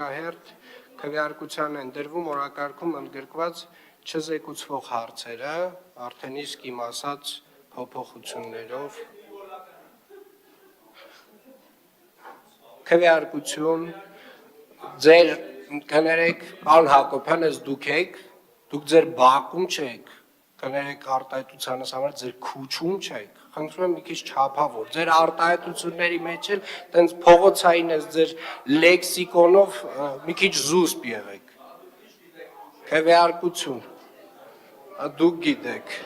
Հերթ քվեարկության են դրվում օրակարգում ընդգրկված չզեկուցվող հարցերը, արդեն իսկ իմ ասած փոփոխություններով քվեարկություն ձեր կներեք պարոն Հակոբյան, ես դուք ձեր բակում չեք, կներեք արտահայտությանս համար ձեր քուչում չեք, խնդրում եմ մի քիչ չափավոր, ձեր արտահայտությունների մեջ էլ տենց փողոցային ես ձեր լեքսիկոնով մի քիչ զուսպ եղեք, քվեարկություն, դուք գիտեք,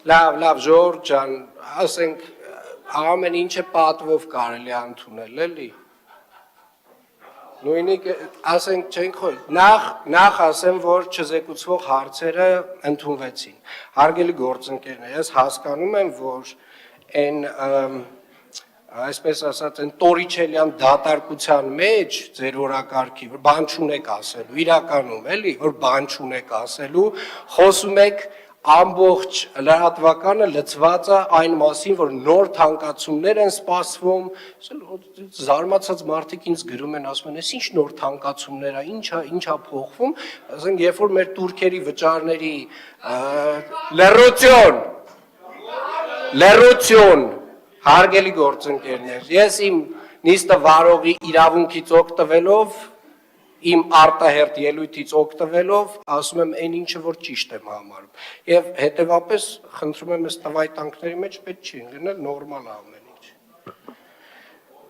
լավ, ժողովուրդ ջան, ասենք ամեն ինչը պատվով կարելի ընդունել, էլի։ Նույնիկ ասենք չենք նախ ասեմ, որ չզեկուցվող հարցերը ընդունվեցին։ Հարգելի գործընկերներ, ես հասկանում եմ, որ այն այսպես ասած այն տորիչելյան դատարկության մեջ ձեր օրակարգի, որ բան չունեք ասելու, իրականում էլի, որ բան չունեք ասելու, խոսում եք ամբողջ լրատվականը լծված է այն մասին, որ նոր թանկացումներ են սպասվում, զարմացած մարդիկ ինձ գրում են, ասում են, այս ինչ նոր թանկացումներ է, ինչա փոխվում, ասենք, երբ որ մեր турքերի վճարների լռություն, հարգելի գործընկերներ, ես իմ նիստը վարողի իրավունքից օգտվելով, իմ արտահերթ ելույթից օգտվելով, ասում եմ այն ինչը, որ ճիշտ եմ համարում, և հետևապես խնդրում եմ այս տվայտանքների մեջ պետք չի ընկնել, նորմալ է ամեն